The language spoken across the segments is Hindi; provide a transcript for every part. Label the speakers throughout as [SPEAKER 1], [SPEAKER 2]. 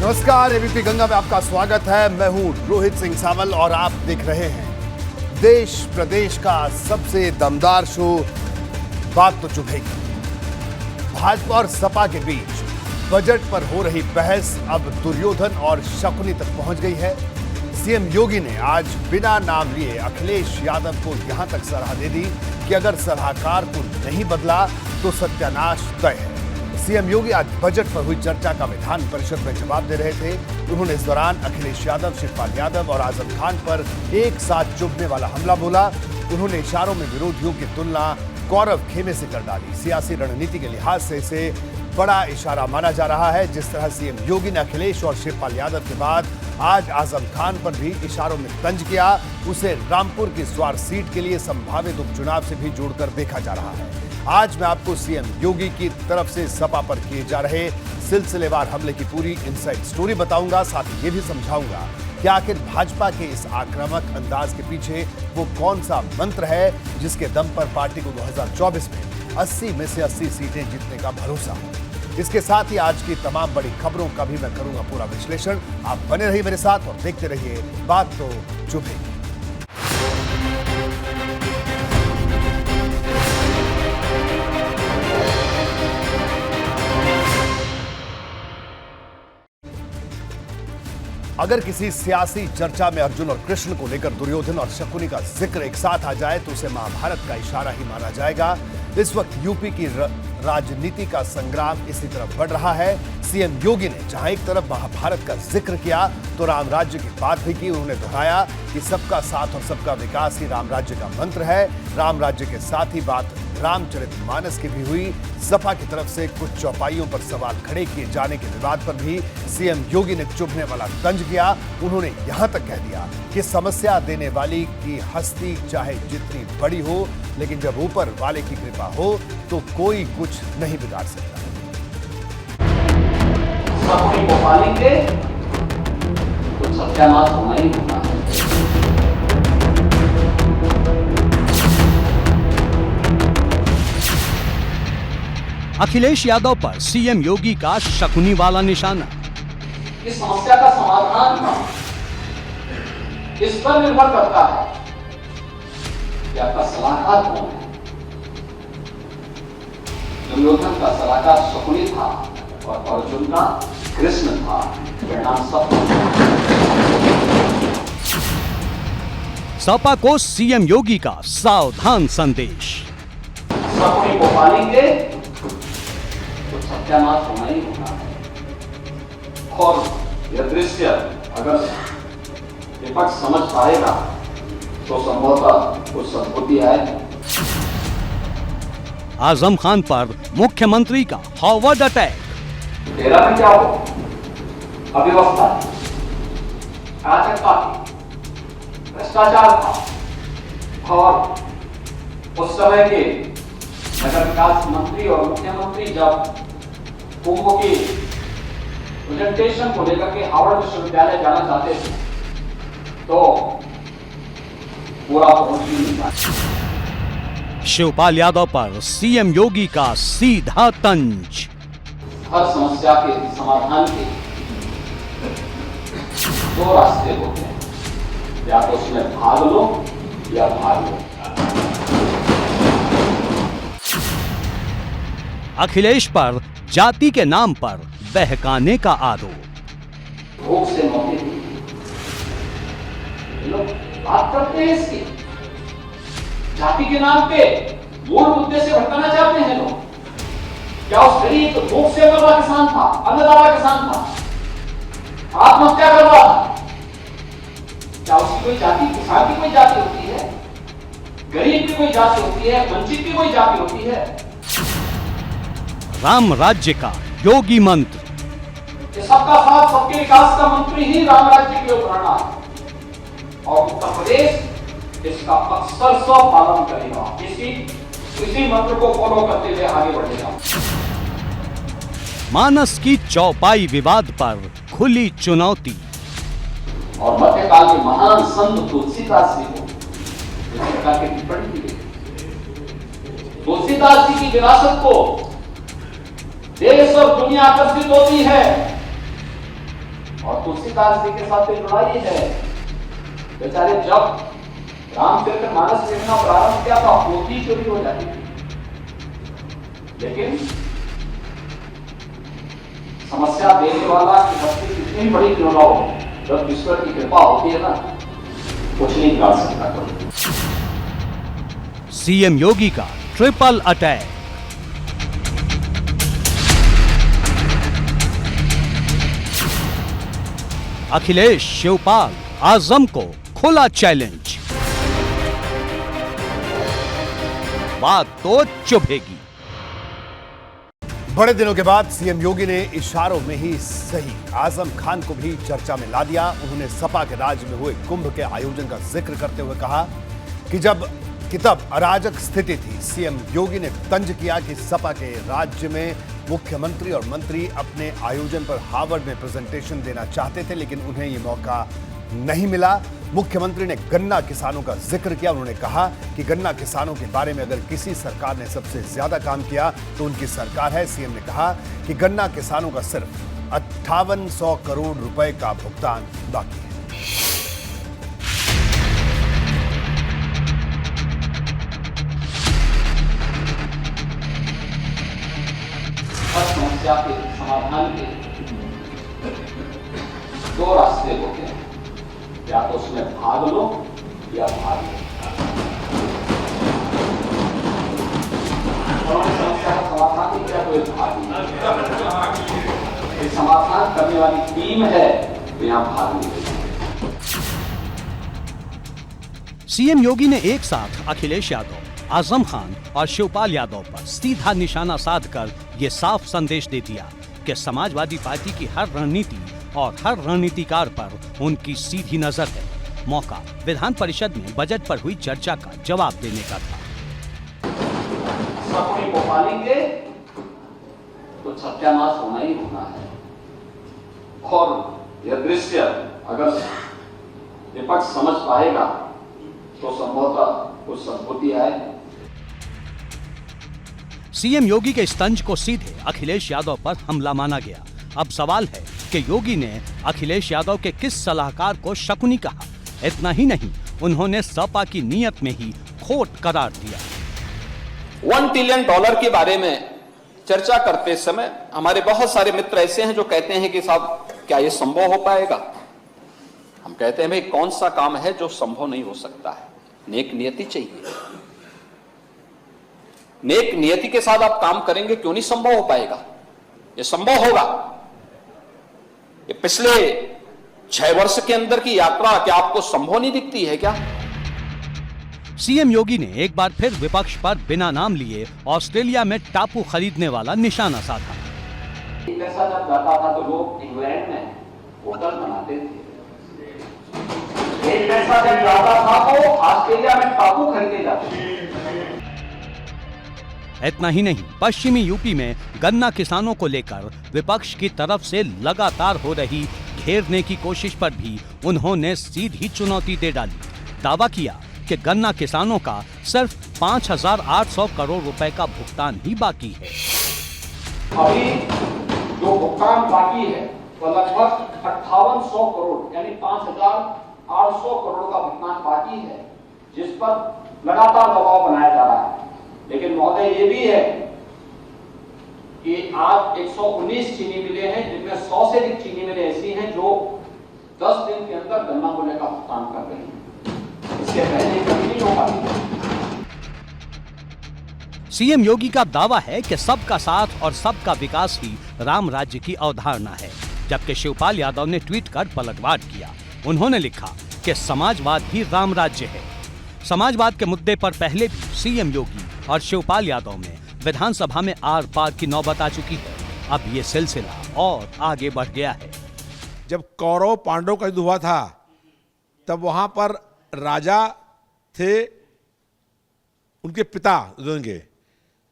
[SPEAKER 1] नमस्कार, एबीपी गंगा में आपका स्वागत है। मैं हूं रोहित सिंह सावल और आप देख रहे हैं देश प्रदेश का सबसे दमदार शो बात तो चुभेगी। भाजपा और सपा के बीच बजट पर हो रही बहस अब दुर्योधन और शकुनी तक पहुंच गई है। सीएम योगी ने आज बिना नाम लिए अखिलेश यादव को यहां तक सलाह दे दी कि अगर सलाहकार को नहीं बदला तो सत्यानाश तय है। सीएम योगी आज बजट पर हुई चर्चा का विधान परिषद में जवाब दे रहे थे। उन्होंने इस दौरान अखिलेश यादव, शिवपाल यादव और आजम खान पर एक साथ चुभने वाला हमला बोला। उन्होंने इशारों में विरोधियों की तुलना गौरव खेमे से कर डाली। सियासी रणनीति के लिहाज से इसे बड़ा इशारा माना जा रहा है। जिस तरह सीएम योगी ने अखिलेश और शिवपाल यादव के बाद आज आजम खान पर भी इशारों में तंज किया, उसे रामपुर की स्वार सीट के लिए संभावित उपचुनाव से भी जोड़कर देखा जा रहा है। आज मैं आपको सीएम योगी की तरफ से सपा पर किए जा रहे सिलसिलेवार हमले की पूरी इनसाइड स्टोरी बताऊंगा। साथ ही ये भी समझाऊंगा कि आखिर भाजपा के इस आक्रामक अंदाज के पीछे वो कौन सा मंत्र है जिसके दम पर पार्टी को 2024 में 80 में से 80 सीटें जीतने का भरोसा हो। इसके साथ ही आज की तमाम बड़ी खबरों का भी मैं करूंगा पूरा विश्लेषण। आप बने रहिए मेरे साथ और देखते रहिए बात तो चुभेगी। अगर किसी सियासी चर्चा में अर्जुन और कृष्ण को लेकर दुर्योधन और शकुनी का जिक्र एक साथ आ जाए तो उसे महाभारत का इशारा ही माना जाएगा। इस वक्त यूपी की राजनीति का संग्राम इसी तरफ बढ़ रहा है। सीएम योगी ने जहां एक तरफ महाभारत का जिक्र किया तो राम राज्य की बात भी की। उन्होंने दोहराया कि सबका साथ और सबका विकास ही राम राज्य का मंत्र है। राम राज्य के साथ ही बात रामचरितमानस की भी हुई। सपा की तरफ से कुछ चौपाइयों पर सवाल खड़े किए जाने के विवाद पर भी सीएम योगी ने चुभने वाला तंज किया। उन्होंने यहां तक कह दिया कि समस्या देने वाली की हस्ती चाहे जितनी बड़ी हो, लेकिन जब ऊपर वाले की कृपा हो तो कोई कुछ नहीं बिगाड़ सकता।
[SPEAKER 2] शकुनी को पालेंगे तो सत्यानाश होना ही होना है।
[SPEAKER 3] अखिलेश यादव पर सीएम योगी का शकुनी वाला निशाना।
[SPEAKER 2] इस समस्या का समाधान इस पर निर्भर करता है कि आपका सलाहकार कौन है। दुर्योधन का सलाहकार शकुनी था और अर्जुन का कृष्ण था। परिणाम
[SPEAKER 3] सपा को सीएम योगी का सावधान संदेश।
[SPEAKER 2] शकुनी को पालेंगे तो सत्यानाश होना ही होना है। और यह दृश्य अगर विपक्ष समझ पाएगा तो संभवतः कुछ सद्बुद्धि आए।
[SPEAKER 3] आजम खान पर मुख्यमंत्री का फॉरवर्ड अटैक।
[SPEAKER 2] तेरा में क्या हो? अव्यवस्था, अराजकता, भ्रष्टाचार था और उस समय के नगर विकास मंत्री और मुख्यमंत्री जब कुंभ की प्रेजेंटेशन को लेकर के हावड़ विश्वविद्यालय जाना चाहते थे तो पूरा पहुंच ही नहीं पाया।
[SPEAKER 3] शिवपाल यादव पर सीएम योगी का सीधा तंज।
[SPEAKER 2] हर समस्या के समाधान के दो रास्ते होते हैं, या तो उसमें भाग लो या भाग लो।
[SPEAKER 3] अखिलेश पर जाति के नाम पर बहकाने का आरोप।
[SPEAKER 2] भूख से मौके लोग बात करते हैं इसकी, जाति के नाम पे मूल मुद्दे से भटकाना चाहते हैं लोग। क्या उस गरीब भूख से मर रहा किसान था, अन्नदाता किसान था, आत्महत्या कर रहा था? क्या उसकी कोई जाति, किसान की कोई जाति होती है? गरीब की कोई जाति होती है? वंचित की कोई जाति होती है?
[SPEAKER 3] राम राज्य का योगी मंत्र।
[SPEAKER 2] सबका साथ सबके विकास का मंत्र ही राम राज्य की अवधारणा है और उत्तर प्रदेश इसका अक्सर पालन करेगा। इसी मंत्र को फॉलो करते हुए आगे बढ़ेगा।
[SPEAKER 3] मानस की चौपाई विवाद पर खुली चुनौती।
[SPEAKER 2] और मध्यकाल के महान संत तुलसीदास जी को इस प्रकार की टिप्पणी की गई। तुलसीदास जी की विरासत को देश और दुनिया आकर्षित होती है और तुलसीदास जी के साथ तो लड़ाई है। बेचारे जब रामचरितमानस लिखना प्रारंभ किया तो पोथी चोरी हो जाती थी, लेकिन समस्या देने वाला की हस्ती कितनी बड़ी क्यों ना हो, जब ईश्वर की कृपा होती है ना, कुछ नहीं कर सकता कोई।
[SPEAKER 3] सीएम योगी का ट्रिपल अटैक। अखिलेश, शिवपाल, आजम को खुला चैलेंज। बात तो चुभेगी।
[SPEAKER 1] बड़े दिनों के बाद सीएम योगी ने इशारों में ही सही आजम खान को भी चर्चा में ला दिया। उन्होंने सपा के राज में हुए कुंभ के आयोजन का जिक्र करते हुए कहा कि तब अराजक स्थिति थी। सीएम योगी ने तंज किया कि सपा के राज्य में मुख्यमंत्री और मंत्री अपने आयोजन पर हार्वर्ड में प्रेजेंटेशन देना चाहते थे, लेकिन उन्हें ये मौका नहीं मिला। मुख्यमंत्री ने गन्ना किसानों का जिक्र किया। उन्होंने कहा कि गन्ना किसानों के बारे में अगर किसी सरकार ने सबसे ज्यादा काम किया तो उनकी सरकार है। सीएम ने कहा कि गन्ना किसानों का सिर्फ 5800 करोड़ रुपए का भुगतान बाकी है।
[SPEAKER 2] समस्या के समाधान के दो रास्ते होते हैं, या तो उसमें भाग लो या भाग लो। समस्या का समाधान नहीं किया तो एक भाग लो। समाधान करने वाली टीम है तो यहां भाग नहीं।
[SPEAKER 3] सीएम योगी ने एक साथ अखिलेश यादव, आजम खान और शिवपाल यादव पर सीधा निशाना साधकर ये साफ संदेश दे दिया कि समाजवादी पार्टी की हर रणनीति और हर रणनीतिकार पर उनकी सीधी नजर है। मौका विधान परिषद में बजट पर हुई चर्चा का जवाब देने का था।
[SPEAKER 2] सबको को पालेंगे तो सत्यानाश होना ही होना है, और यह दृश्य अगर विपक्ष समझ पाएगा तो संभवतः कुछ सद्बुद्धि आए।
[SPEAKER 3] सीएम योगी के इस तंज को सीधे अखिलेश यादव पर हमला माना गया। अब सवाल है कि योगी ने अखिलेश यादव के किस सलाहकार को शकुनी कहा। इतना ही नहीं, उन्होंने सपा की नीयत में ही खोट करार दिया।
[SPEAKER 4] $1 ट्रिलियन के बारे में चर्चा करते समय हमारे बहुत सारे मित्र ऐसे हैं जो कहते हैं कि साहब क्या यह संभव हो पाएगा। हम कहते हैं भाई कौन सा काम है जो संभव नहीं हो सकता है। नेक नियति चाहिए, नेक नियति के साथ आप काम करेंगे, क्यों नहीं संभव हो पाएगा। यह संभव होगा। ये पिछले 6 वर्ष के अंदर की यात्रा क्या आपको संभव नहीं दिखती है क्या?
[SPEAKER 3] सीएम योगी ने एक बार फिर विपक्ष पर बिना नाम लिए ऑस्ट्रेलिया में टापू खरीदने वाला निशाना साधा।
[SPEAKER 2] पैसा जब जाता था तो लोग इंग्लैंड में होटल बनाते थे। एक पैसा जब जाता था तो ऑस्ट्रेलिया में टापू खरीदे जाते थे।
[SPEAKER 3] इतना ही नहीं, पश्चिमी यूपी में गन्ना किसानों को लेकर विपक्ष की तरफ से लगातार हो रही घेरने की कोशिश पर भी उन्होंने सीधी चुनौती दे डाली। दावा किया कि गन्ना किसानों का सिर्फ 5800 करोड़ रुपए का भुगतान ही बाकी है।
[SPEAKER 2] अभी जो भुगतान बाकी है वो लगभग 5800 करोड़ यानी 5800 करोड़ का भुगतान बाकी है, जिस पर लगातार दबाव बनाया जा रहा है। लेकिन महोदय ये भी है कि आज 119 चीनी मिलें हैं, जिनमें 100 से अधिक चीनी मिलें ऐसी हैं जो 10 दिन के अंदर गन्ना मूल्य का भुगतान कर रही हैं। इसके पहले कभी नहीं हो पाती।
[SPEAKER 3] सीएम योगी का दावा है कि सबका साथ और सबका विकास ही राम राज्य की अवधारणा है, जबकि शिवपाल यादव ने ट्वीट कर पलटवार किया। उन्होंने लिखा कि समाजवाद ही राम राज्य है। समाजवाद के मुद्दे पर पहले भी सीएम योगी और शिवपाल यादव में विधानसभा में आर पार की नौबत आ चुकी है। अब ये सिलसिला और आगे बढ़ गया है।
[SPEAKER 5] जब कौरव पांडव का युद्ध हुआ था तब वहां पर राजा थे उनके पिता दुर्योधन के।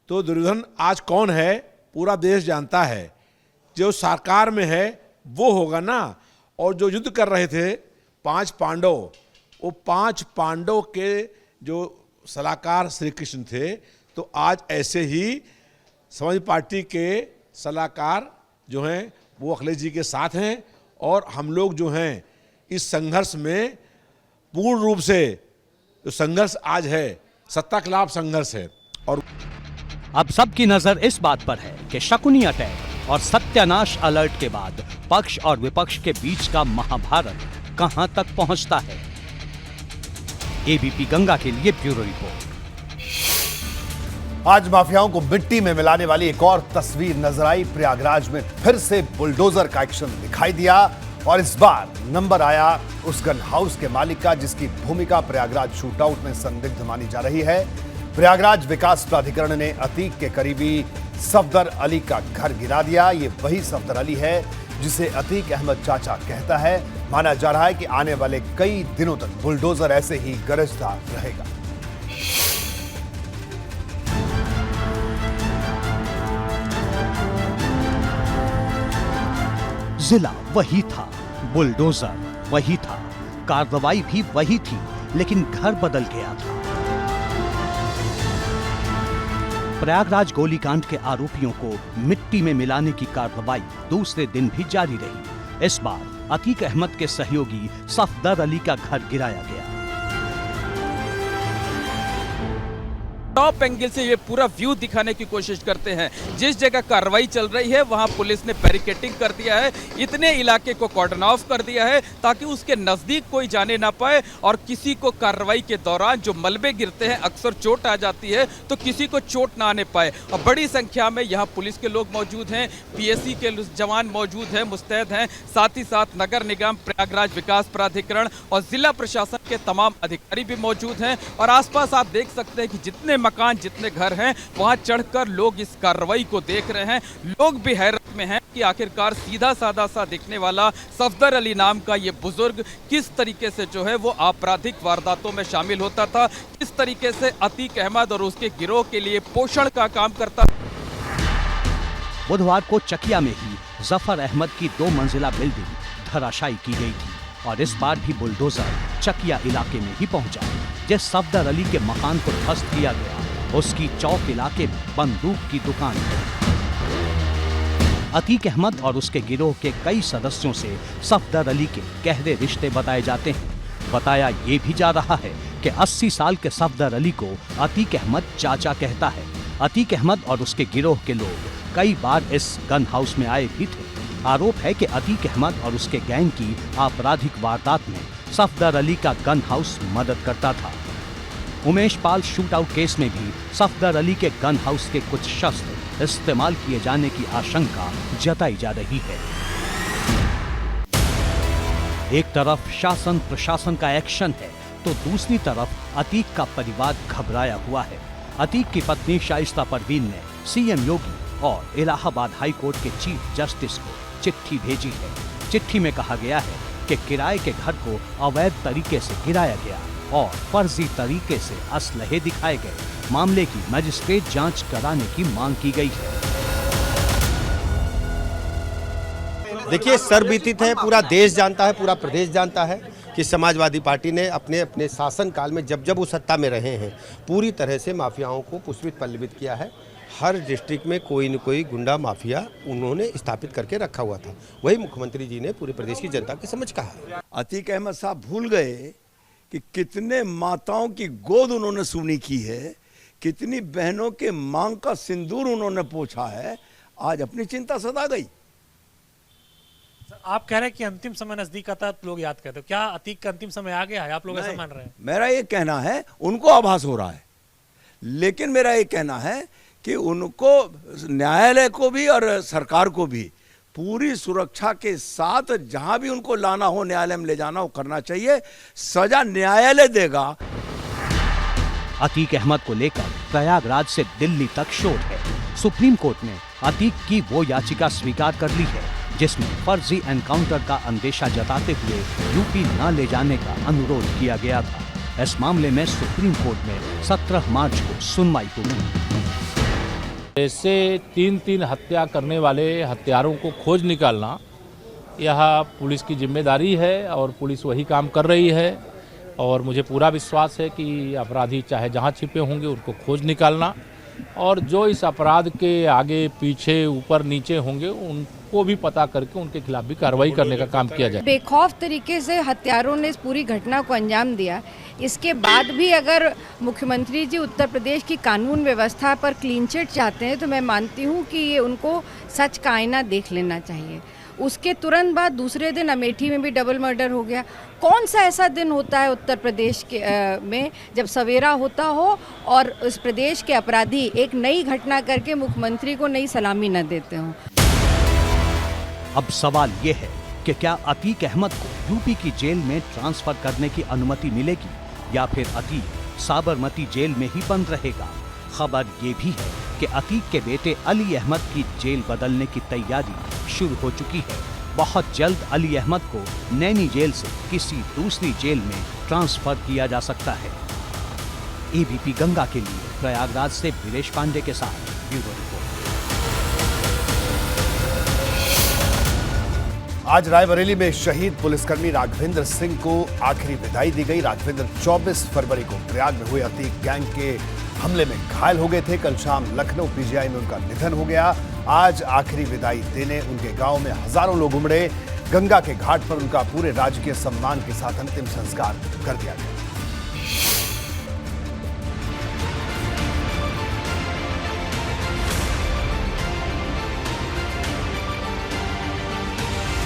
[SPEAKER 5] तो दुर्योधन आज कौन है पूरा देश जानता है। जो सरकार में है वो होगा ना। और जो युद्ध कर रहे थे 5 पांडव, वो 5 पांडव के जो सलाहकार श्री कृष्ण थे। तो आज ऐसे ही समाजवादी पार्टी के सलाहकार जो हैं वो अखिलेश जी के साथ हैं और हम लोग जो हैं इस संघर्ष में पूर्ण रूप से जो संघर्ष आज है सत्ता के खिलाफ संघर्ष है। और
[SPEAKER 3] अब सबकी नजर इस बात पर है कि शकुनी अटैक और सत्यानाश अलर्ट के बाद पक्ष और विपक्ष के बीच का महाभारत कहां तक पहुंचता है। एबीपी गंगा के लिए ब्यूरो रिपोर्ट।
[SPEAKER 1] आज माफियाओं को मिट्टी में मिलाने वाली एक और तस्वीर नजर आई। प्रयागराज में फिर से बुलडोजर का एक्शन दिखाई दिया और इस बार नंबर आया उस गन हाउस के मालिक का जिसकी भूमिका प्रयागराज शूटआउट में संदिग्ध मानी जा रही है। प्रयागराज विकास प्राधिकरण ने अतीक के करीबी सफदर अली का घर गिरा दिया। ये वही सफदर अली है जिसे अतीक अहमद चाचा कहता है। माना जा रहा है कि आने वाले कई दिनों तक बुलडोजर ऐसे ही गरजता रहेगा।
[SPEAKER 3] जिला वही था, बुलडोजर वही था, कार्रवाई भी वही थी, लेकिन घर बदल गया था। प्रयागराज गोलीकांड के आरोपियों को मिट्टी में मिलाने की कार्रवाई दूसरे दिन भी जारी रही। इस बार अतीक अहमद के सहयोगी सफदर अली का घर गिराया गया।
[SPEAKER 6] टॉप एंगल से ये पूरा व्यू दिखाने की कोशिश करते हैं। जिस जगह कार्रवाई चल रही है वहां पुलिस ने बैरिकेडिंग कर दिया है, इतने इलाके को कॉर्डन ऑफ कर दिया है ताकि उसके नजदीक कोई जाने ना पाए और किसी को कार्रवाई के दौरान जो मलबे गिरते हैं अक्सर चोट आ जाती है तो किसी को चोट ना आने पाए। और बड़ी संख्या में यहाँ पुलिस के लोग मौजूद हैं, पीएससी के जवान मौजूद हैं, मुस्तैद हैं, साथ ही साथ नगर निगम, प्रयागराज विकास प्राधिकरण और जिला प्रशासन के तमाम अधिकारी भी मौजूद हैं। और आसपास आप देख सकते हैं कि जितने मकान, जितने घर हैं, वहां चढ़कर लोग इस कार्रवाई को देख रहे हैं। लोग भी हैरत में हैं कि आखिरकार सीधा साधा सा दिखने वाला सफदर अली नाम का ये बुजुर्ग किस तरीके से जो है वो आपराधिक वारदातों में शामिल होता था, किस तरीके से अतीक अहमद और उसके गिरोह के लिए पोषण का काम करता।
[SPEAKER 3] बुधवार को चकिया में ही जफर अहमद की 2 मंजिला बिल्डिंग धराशायी की गई थी और इस बार भी बुलडोजर चकिया इलाके में ही पहुंचा। जिस सफदर अली के मकान को ध्वस्त किया गया उसकी चौक इलाके में बंदूक की दुकान है। अतीक अहमद और उसके गिरोह के कई सदस्यों से सफदर अली के गहरे रिश्ते बताए जाते हैं। बताया ये भी जा रहा है कि 80 साल के सफदर अली को अतीक अहमद चाचा कहता है। अतीक अहमद और उसके गिरोह के लोग कई बार इस गन हाउस में आए भी थे। आरोप है कि अतीक अहमद और उसके गैंग की आपराधिक वारदात में सफदर अली का गन हाउस मदद करता था। उमेश पाल शूटआउट केस में भी सफदर अली के गन हाउस के कुछ शस्त्र इस्तेमाल किए जाने की आशंका जताई जा रही है। एक तरफ शासन प्रशासन का एक्शन है तो दूसरी तरफ अतीक का परिवार घबराया हुआ है। अतीक की पत्नी शाइस्ता परवीन ने सीएम योगी और इलाहाबाद हाई कोर्ट के चीफ जस्टिस को चिट्ठी भेजी है। चिट्ठी में कहा गया है कि किराए के घर को अवैध तरीके से गिराया गया और फर्जी तरीके से असलहे दिखाए गए। मामले की मजिस्ट्रेट जांच कराने की मांग की गई है।
[SPEAKER 7] देखिए, सर्वविदित है, पूरा देश जानता है, पूरा प्रदेश जानता है कि समाजवादी पार्टी ने अपने अपने शासनकाल में जब वो सत्ता में रहे हैं पूरी तरह से माफियाओं को पुष्पित पल्लवित किया है। हर डिस्ट्रिक्ट में कोई न कोई गुंडा माफिया उन्होंने स्थापित करके रखा हुआ था। वही मुख्यमंत्री जी ने पूरे प्रदेश की जनता की समझ कहा।
[SPEAKER 8] अतीक अहमद साहब भूल गए कि कितने माताओं की गोद उन्होंने सुनी की है, कितनी बहनों के मांग का सिंदूर उन्होंने पोंछा है। आज अपनी चिंता सता गई।
[SPEAKER 9] आप कह रहे हैं कि अंतिम समय नजदीक आता है तो लोग याद करते हो। क्या अतीक का अंतिम समय आ गया है? आप लोग ऐसा मान रहे हैं?
[SPEAKER 8] मेरा ये कहना है, उनको आभास हो रहा है, लेकिन मेरा ये कहना है कि उनको, न्यायालय को भी और सरकार को भी पूरी सुरक्षा के साथ जहां भी उनको लाना हो, न्यायालय में ले जाना हो, करना चाहिए। सजा न्यायालय देगा।
[SPEAKER 3] अतीक अहमद को लेकर प्रयागराज से दिल्ली तक शोर है। सुप्रीम कोर्ट ने अतीक की वो याचिका स्वीकार कर ली है जिसमें फर्जी एनकाउंटर का अंदेशा जताते हुए यूपी न ले जाने का अनुरोध किया गया था। इस मामले में सुप्रीम कोर्ट में 17 मार्च को सुनवाई होगी।
[SPEAKER 10] ऐसे 3 हत्या करने वाले हत्यारों को खोज निकालना यह पुलिस की जिम्मेदारी है और पुलिस वही काम कर रही है। और मुझे पूरा विश्वास है कि अपराधी चाहे जहां छिपे होंगे उनको खोज निकालना और जो इस अपराध के आगे पीछे ऊपर नीचे होंगे को भी पता करके उनके खिलाफ भी कार्रवाई करने का काम किया जाए।
[SPEAKER 11] बेखौफ तरीके से हत्यारों ने इस पूरी घटना को अंजाम दिया, इसके बाद भी अगर मुख्यमंत्री जी उत्तर प्रदेश की कानून व्यवस्था पर क्लीन चिट चाहते हैं तो मैं मानती हूँ कि ये उनको सच का आईना देख लेना चाहिए। उसके तुरंत बाद दूसरे दिन अमेठी में भी डबल मर्डर हो गया। कौन सा ऐसा दिन होता है उत्तर प्रदेश के में जब सवेरा होता हो और इस प्रदेश के अपराधी एक नई घटना करके मुख्यमंत्री को नई सलामी न देते हों।
[SPEAKER 3] अब सवाल ये है कि क्या अतीक अहमद को यूपी की जेल में ट्रांसफर करने की अनुमति मिलेगी या फिर अतीक साबरमती जेल में ही बंद रहेगा। खबर ये भी है कि अतीक के बेटे अली अहमद की जेल बदलने की तैयारी शुरू हो चुकी है। बहुत जल्द अली अहमद को नैनी जेल से किसी दूसरी जेल में ट्रांसफर किया जा सकता है। एबीपी गंगा के लिए प्रयागराज से वीरेश पांडे के साथ ब्यूरो रिपोर्ट।
[SPEAKER 1] आज रायबरेली में शहीद पुलिसकर्मी राघवेंद्र सिंह को आखिरी विदाई दी गई। राघवेंद्र 24 फरवरी को प्रयाग में हुए अतीक गैंग के हमले में घायल हो गए थे। कल शाम लखनऊ पीजीआई में उनका निधन हो गया। आज आखिरी विदाई देने उनके गांव में हजारों लोग उमड़े। गंगा के घाट पर उनका पूरे राजकीय सम्मान के साथ अंतिम संस्कार कर दिया गया।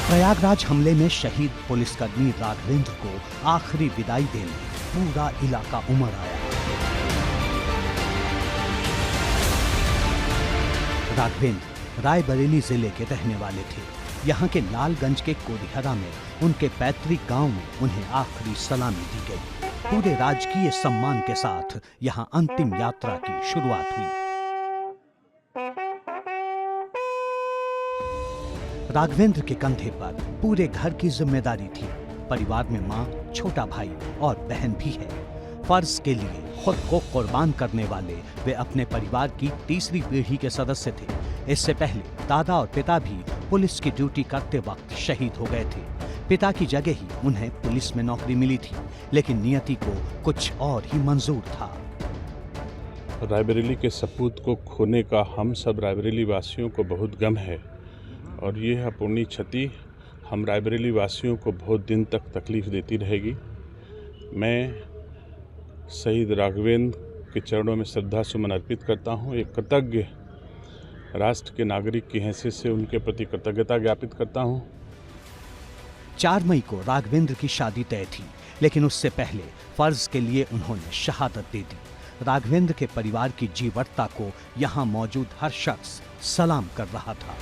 [SPEAKER 3] प्रयागराज हमले में शहीद पुलिसकर्मी राघवेंद्र को आखिरी विदाई देने पूरा इलाका उमड़ आया। राघवेंद्र रायबरेली जिले के रहने वाले थे। यहाँ के लालगंज के कोडिहरा में उनके पैतृक गांव में उन्हें आखिरी सलामी दी गई। पूरे राजकीय सम्मान के साथ यहाँ अंतिम यात्रा की शुरुआत हुई। राघवेंद्र के कंधे पर पूरे घर की जिम्मेदारी थी। परिवार में माँ, छोटा भाई और बहन भी है। फर्ज के लिए खुद को कुर्बान करने वाले वे अपने परिवार की तीसरी पीढ़ी के सदस्य थे। इससे पहले दादा और पिता भी पुलिस की ड्यूटी करते वक्त शहीद हो गए थे। पिता की जगह ही उन्हें पुलिस में नौकरी मिली थी, लेकिन नियति को कुछ और ही मंजूर था।
[SPEAKER 12] रायबरेली के सपूत को खोने का हम सब रायबरेली वासियों को बहुत गम है और यह अपूर्णीय क्षति हम रायबरेली वासियों को बहुत दिन तक तकलीफ देती रहेगी। मैं शहीद राघवेंद्र के चरणों में श्रद्धा सुमन अर्पित करता हूं। एक कृतज्ञ राष्ट्र के नागरिक की हैसियत से उनके प्रति कृतज्ञता ज्ञापित करता हूं।
[SPEAKER 3] 4 मई को राघवेंद्र की शादी तय थी, लेकिन उससे पहले फर्ज के लिए उन्होंने शहादत दे दी। राघवेंद्र के परिवार की जीवटता को यहाँ मौजूद हर शख्स सलाम कर रहा था।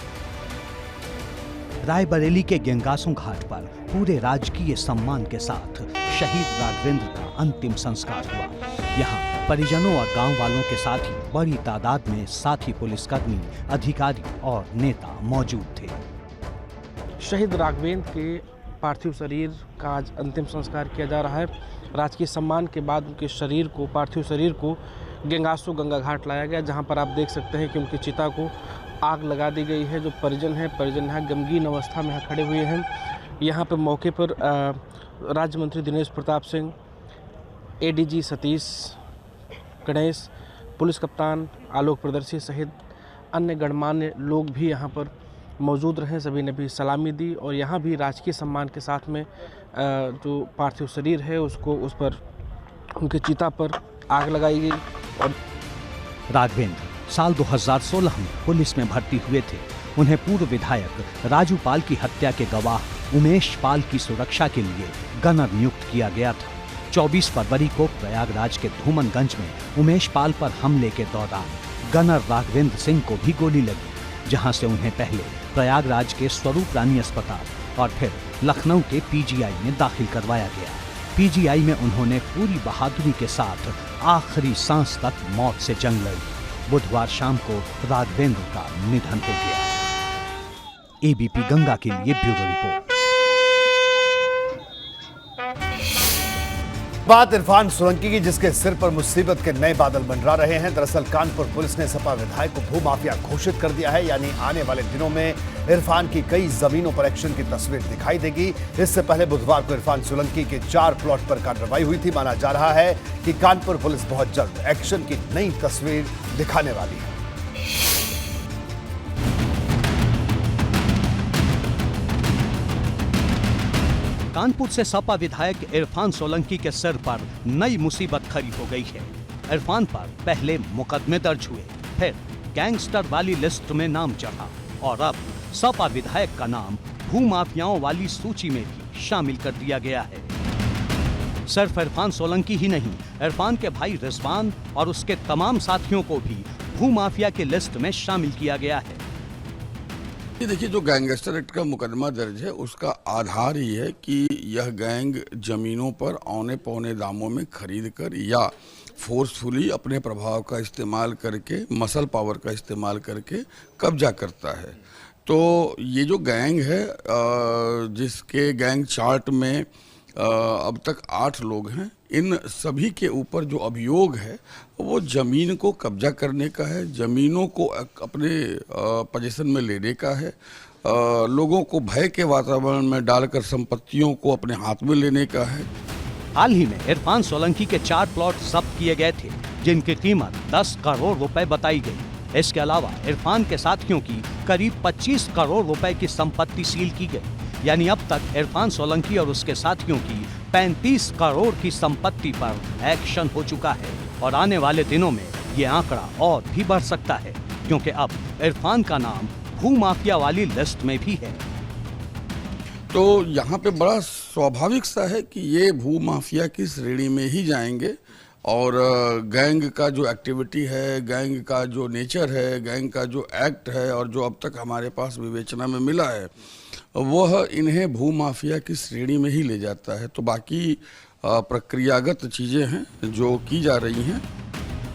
[SPEAKER 3] रायबरेली के गेंगासू घाट पर पूरे राजकीय सम्मान के साथ शहीद राघवेंद्र का अंतिम संस्कार हुआ। यहाँ परिजनों और गांव वालों के साथ ही बड़ी तादाद में साथी पुलिसकर्मी, अधिकारी और नेता मौजूद थे।
[SPEAKER 13] शहीद राघवेंद्र के पार्थिव शरीर का आज अंतिम संस्कार किया जा रहा है। राजकीय सम्मान के बाद उनके शरीर को, पार्थिव शरीर को गेंगासू गंगा घाट लाया गया, जहाँ पर आप देख सकते हैं कि उनकी चिता को आग लगा दी गई है। जो परिजन यहाँ गमगीन अवस्था में यहाँ खड़े हुए हैं। यहाँ पर मौके पर राज्य मंत्री दिनेश प्रताप सिंह, एडीजी सतीश गणेश, पुलिस कप्तान आलोक प्रदर्शी सहित अन्य गणमान्य लोग भी यहाँ पर मौजूद रहे। सभी ने भी सलामी दी और यहाँ भी राजकीय सम्मान के साथ में जो पार्थिव शरीर है उसको उस पर उनके चिता पर आग लगाई गई। और
[SPEAKER 3] राघवेंद्र साल 2016 में पुलिस में भर्ती हुए थे। उन्हें पूर्व विधायक राजू पाल की हत्या के गवाह उमेश पाल की सुरक्षा के लिए गनर नियुक्त किया गया था। 24 फरवरी को प्रयागराज के धूमनगंज में उमेश पाल पर हमले के दौरान गनर राघवेंद्र सिंह को भी गोली लगी, जहां से उन्हें पहले प्रयागराज के स्वरूप रानी अस्पताल और फिर लखनऊ के पीजीआई में दाखिल करवाया गया। पीजीआई में उन्होंने पूरी बहादुरी के साथ आखिरी सांस तक मौत से जंग लड़ी। बुधवार शाम को राघवेंद्र का निधन हो गया। एबीपी गंगा के लिए ब्यूरो रिपोर्ट।
[SPEAKER 1] बात इरफान सोलंकी की, जिसके सिर पर मुसीबत के नए बादल मंडरा रहे हैं। दरअसल कानपुर पुलिस ने सपा विधायक को भूमाफिया घोषित कर दिया है, यानी आने वाले दिनों में इरफान की कई जमीनों पर एक्शन की तस्वीर दिखाई देगी। इससे पहले बुधवार को इरफान सोलंकी के 4 प्लॉट पर कार्रवाई हुई थी। माना जा रहा है कि कानपुर पुलिस बहुत जल्द एक्शन की नई तस्वीर दिखाने वाली है।
[SPEAKER 3] कानपुर से सपा विधायक इरफान सोलंकी के सिर पर नई मुसीबत खड़ी हो गई है। इरफान पर पहले मुकदमे दर्ज हुए, फिर गैंगस्टर वाली लिस्ट में नाम चढ़ा और अब सपा विधायक का नाम भूमाफियाओं वाली सूची में भी शामिल कर दिया गया है। सिर्फ इरफान सोलंकी ही नहीं, इरफान के भाई रिजवान और उसके तमाम साथियों को भी भूमाफिया की लिस्ट में शामिल किया गया है।
[SPEAKER 14] देखिए, जो गैंगस्टर एक्ट का मुकदमा दर्ज है उसका आधार ही है कि यह गैंग जमीनों पर औने पौने दामों में खरीद कर या फोर्सफुली अपने प्रभाव का इस्तेमाल करके, मसल पावर का इस्तेमाल करके कब्जा करता है। तो ये जो गैंग है, जिसके गैंग चार्ट में अब तक 8 लोग हैं, इन सभी के ऊपर जो अभियोग है वो जमीन को कब्जा करने का है, जमीनों को अपने पोजीशन में लेने का है, लोगों को भय के वातावरण में डालकर संपत्तियों को अपने हाथ में लेने का है।
[SPEAKER 3] हाल ही में इरफान सोलंकी के 4 प्लॉट जब्त किए गए थे, जिनकी कीमत 10 करोड़ रुपए बताई गई। इसके अलावा इरफान के साथियों की करीब 25 करोड़ रुपए की संपत्ति सील की गई। यानी अब तक इरफान सोलंकी और उसके साथियों की 35 करोड़ की संपत्ति पर एक्शन हो चुका है और आने वाले दिनों में ये आंकड़ा और भी बढ़ सकता है, क्योंकि अब इरफान का नाम भूमाफिया वाली लिस्ट में भी है।
[SPEAKER 14] तो यहाँ पे बड़ा स्वाभाविक सा है कि ये भूमाफिया की श्रेणी में ही जाएंगे और गैंग का जो एक्टिविटी है, गैंग का जो नेचर है, गैंग का जो एक्ट है और जो अब तक हमारे पास विवेचना में मिला है, वह इन्हें भूमाफिया की श्रेणी में ही ले जाता है। तो बाकी प्रक्रियागत चीजें हैं जो की जा रही हैं।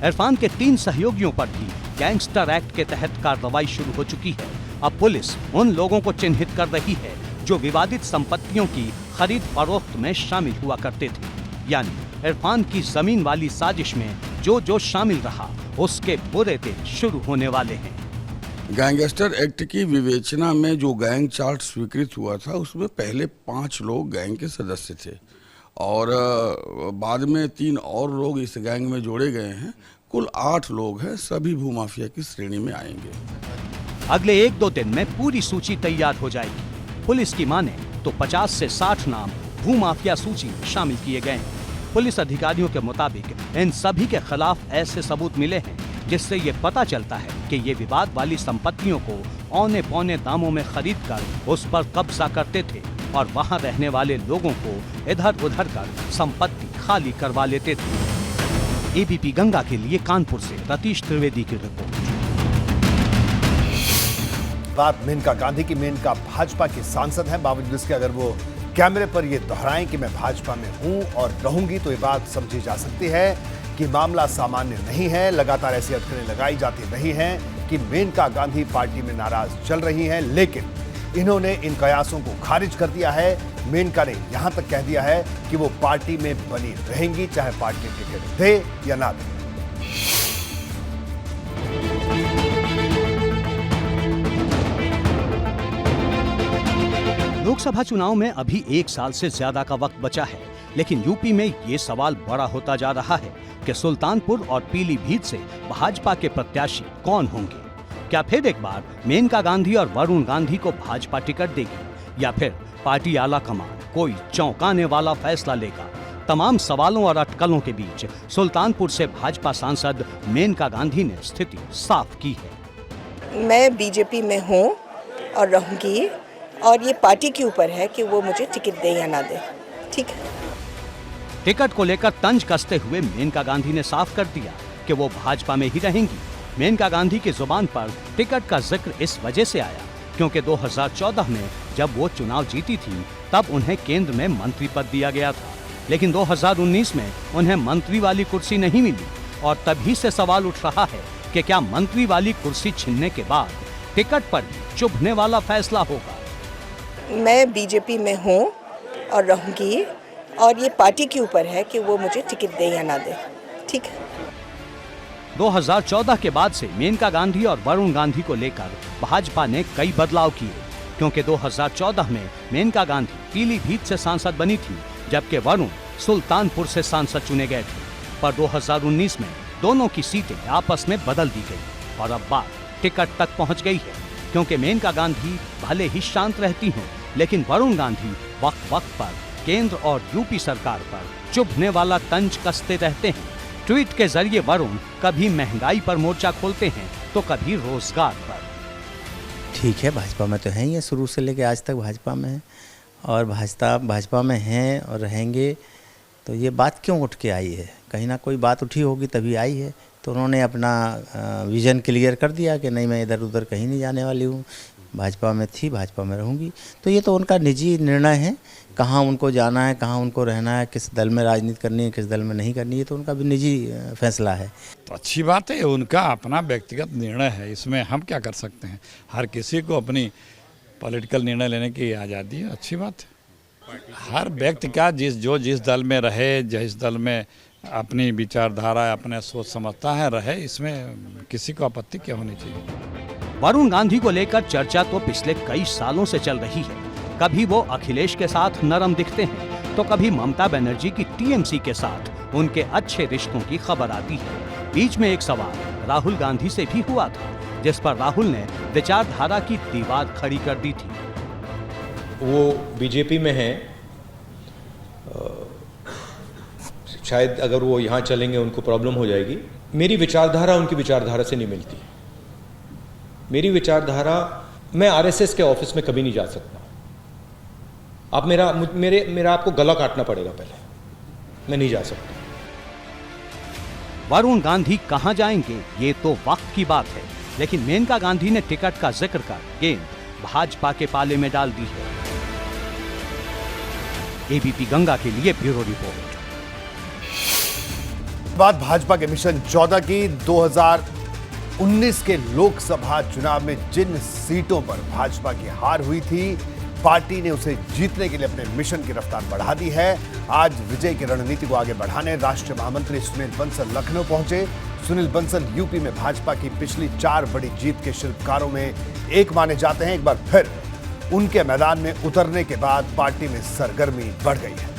[SPEAKER 3] इरफान के 3 सहयोगियों पर भी गैंगस्टर एक्ट के तहत कार्रवाई शुरू हो चुकी है। अब पुलिस उन लोगों को चिन्हित कर रही है जो विवादित संपत्तियों की खरीद फरोख्त में शामिल हुआ करते थे। यानी इरफान की जमीन वाली साजिश में जो शामिल रहा, उसके बुरे दिन शुरू होने वाले हैं।
[SPEAKER 14] गैंगस्टर एक्ट की विवेचना में जो गैंग चार्ट स्वीकृत हुआ था, उसमें पहले 5 लोग गैंग के सदस्य थे और बाद में 3 और लोग इस गैंग में जोड़े गए हैं। कुल 8 लोग हैं, सभी भूमाफिया की श्रेणी में आएंगे।
[SPEAKER 3] अगले 1-2 दिन में पूरी सूची तैयार हो जाएगी। पुलिस की माने तो 50 से 60 नाम भूमाफिया सूची में शामिल किए गए हैं। पुलिस अधिकारियों के मुताबिक इन सभी के खिलाफ ऐसे सबूत मिले हैं जिससे ये पता चलता है कि ये विवाद वाली संपत्तियों को औने पौने दामों में खरीदकर उस पर कब्जा करते थे और वहां रहने वाले लोगों को इधर उधर कर संपत्ति खाली करवा लेते थे। एबीपी गंगा के लिए कानपुर से रतीश त्रिवेदी की रिपोर्ट।
[SPEAKER 1] बात मेनका गांधी की। मेनका भाजपा की सांसद है, बावजूद इसके अगर वो कैमरे पर ये दोहराएं कि मैं भाजपा में हूं और रहूंगी, तो ये बात समझी जा सकती है कि मामला सामान्य नहीं है। लगातार ऐसी अटकलें लगाई जाती रही हैं कि मेनका गांधी पार्टी में नाराज चल रही हैं, लेकिन इन्होंने इन कयासों को खारिज कर दिया है। मेनका ने यहां तक कह दिया है कि वो पार्टी में बनी रहेंगी, चाहे पार्टी टिकट दे या ना दे।
[SPEAKER 3] लोकसभा चुनाव में अभी 1 साल से ज्यादा का वक्त बचा है, लेकिन यूपी में ये सवाल बड़ा होता जा रहा है कि सुल्तानपुर और पीलीभीत से भाजपा के प्रत्याशी कौन होंगे। क्या फिर एक बार मेनका गांधी और वरुण गांधी को भाजपा टिकट देगी या फिर पार्टी आला कमान कोई चौंकाने वाला फैसला लेगा? तमाम सवालों और अटकलों के बीच सुल्तानपुर से भाजपा सांसद मेनका गांधी ने स्थिति साफ की है।
[SPEAKER 15] मैं बीजेपी में हूँ और रहूंगी और ये पार्टी के ऊपर है कि वो मुझे टिकट दे या ना दे। ठीक है।
[SPEAKER 3] टिकट को लेकर तंज कसते हुए मेनका गांधी ने साफ कर दिया कि वो भाजपा में ही रहेंगी। मेनका गांधी की जुबान पर टिकट का जिक्र इस वजह से आया क्योंकि 2014 में जब वो चुनाव जीती थी तब उन्हें केंद्र में मंत्री पद दिया गया था, लेकिन 2019 में उन्हें मंत्री वाली कुर्सी नहीं मिली और तभी से सवाल उठ रहा है कि क्या मंत्री वाली कुर्सी छीनने के बाद टिकट पर भी चुभने वाला फैसला होगा।
[SPEAKER 15] मैं बीजेपी में हूँ और रहूंगी और ये पार्टी के ऊपर है कि वो मुझे टिकट दे या ना दे। ठीक है।
[SPEAKER 3] 2014 के बाद से मेनका गांधी और वरुण गांधी को लेकर भाजपा ने कई बदलाव किए, क्योंकि 2014 में मेनका गांधी पीलीभीत से सांसद बनी थी जबकि वरुण सुल्तानपुर से सांसद चुने गए थे। पर 2019 में दोनों की सीटें आपस में बदल दी गई और अब बात टिकट तक पहुंच गई है, क्योंकि मेनका गांधी भले ही शांत रहती हों, लेकिन वरुण गांधी वक्त वक्त पर केंद्र और यूपी सरकार पर चुभने वाला तंज कसते रहते हैं। ट्वीट के जरिए वरुण कभी महंगाई पर मोर्चा खोलते हैं तो कभी रोजगार पर।
[SPEAKER 16] ठीक है, भाजपा में तो हैं ही, शुरू से लेकर आज तक भाजपा में हैं और भाजपा में हैं और रहेंगे। तो ये बात क्यों उठ के आई है? कहीं ना कोई बात उठी होगी तभी आई है। तो उन्होंने अपना विज़न क्लियर कर दिया कि नहीं, मैं इधर उधर कहीं नहीं जाने वाली हूँ, भाजपा में थी, भाजपा में रहूँगी। तो ये तो उनका निजी निर्णय है, कहाँ उनको जाना है, कहाँ उनको रहना है, किस दल में राजनीति करनी है, किस दल में नहीं करनी है, तो उनका भी निजी फैसला है।
[SPEAKER 17] तो अच्छी बात है, उनका अपना व्यक्तिगत निर्णय है, इसमें हम क्या कर सकते हैं। हर किसी को अपनी पॉलिटिकल निर्णय लेने की आज़ादी है, अच्छी बात है। हर व्यक्ति का जिस दल में रहे, जिस दल में अपनी विचारधारा, अपने सोच समझता है रहे, इसमें किसी को आपत्ति क्या होनी चाहिए।
[SPEAKER 3] वरुण गांधी को लेकर चर्चा तो पिछले कई सालों से चल रही है। कभी वो अखिलेश के साथ नरम दिखते हैं तो कभी ममता बनर्जी की टीएमसी के साथ उनके अच्छे रिश्तों की खबर आती है। बीच में एक सवाल राहुल गांधी से भी हुआ था, जिस पर राहुल ने विचारधारा की दीवार खड़ी कर दी थी।
[SPEAKER 18] वो बीजेपी में हैं, शायद अगर वो यहाँ चलेंगे उनको प्रॉब्लम हो जाएगी। मेरी विचारधारा उनकी विचारधारा से नहीं मिलती। मेरी विचारधारा, मैं आरएसएस के ऑफिस में कभी नहीं जा सकता। आप मेरा आपको गला काटना पड़ेगा पहले, मैं नहीं जा सकता।
[SPEAKER 3] वरुण गांधी कहां जाएंगे ये तो वक्त की बात है, लेकिन मेनका गांधी ने टिकट का जिक्र कर गेंद भाजपा के पाले में डाल दी है। एबीपी गंगा के लिए ब्यूरो रिपोर्ट।
[SPEAKER 1] बात भाजपा के मिशन 14 की 2019 के लोकसभा चुनाव में जिन सीटों पर भाजपा की हार हुई थी, पार्टी ने उसे जीतने के लिए अपने मिशन की रफ्तार बढ़ा दी है। आज विजय की रणनीति को आगे बढ़ाने राष्ट्रीय महामंत्री सुनील बंसल लखनऊ पहुंचे। सुनील बंसल यूपी में भाजपा की पिछली 4 बड़ी जीत के शिल्पकारों में एक माने जाते हैं। एक बार फिर उनके मैदान में उतरने के बाद पार्टी में सरगर्मी बढ़ गई है।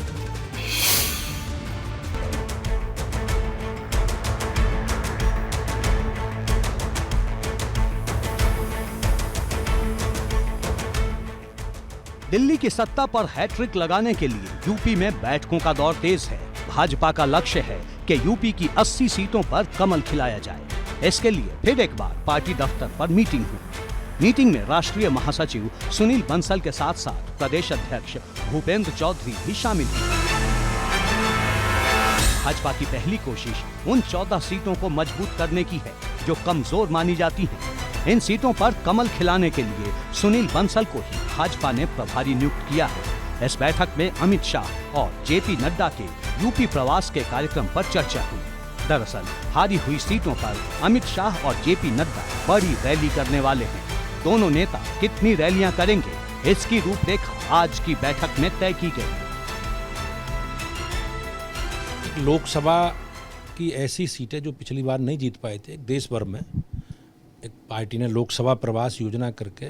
[SPEAKER 3] दिल्ली की सत्ता पर हैट्रिक लगाने के लिए यूपी में बैठकों का दौर तेज है। भाजपा का लक्ष्य है कि यूपी की 80 सीटों पर कमल खिलाया जाए। इसके लिए फिर एक बार पार्टी दफ्तर पर मीटिंग हुई। मीटिंग में राष्ट्रीय महासचिव सुनील बंसल के साथ साथ प्रदेश अध्यक्ष भूपेंद्र चौधरी भी शामिल हुए। भाजपा की पहली कोशिश उन 14 सीटों को मजबूत करने की है जो कमजोर मानी जाती हैं। इन सीटों पर कमल खिलाने के लिए सुनील बंसल को ही भाजपा ने प्रभारी नियुक्त किया है। इस बैठक में अमित शाह और जेपी नड्डा के यूपी प्रवास के कार्यक्रम पर चर्चा हुई। दरअसल हारी हुई सीटों पर अमित शाह और जेपी नड्डा बड़ी रैली करने वाले हैं। दोनों नेता कितनी रैलियां करेंगे, इसकी रूपरेखा आज की बैठक में तय की गई।
[SPEAKER 10] लोकसभा की ऐसी सीटें जो पिछली बार नहीं जीत पाए थे, देश भर में एक पार्टी ने लोकसभा प्रवास योजना करके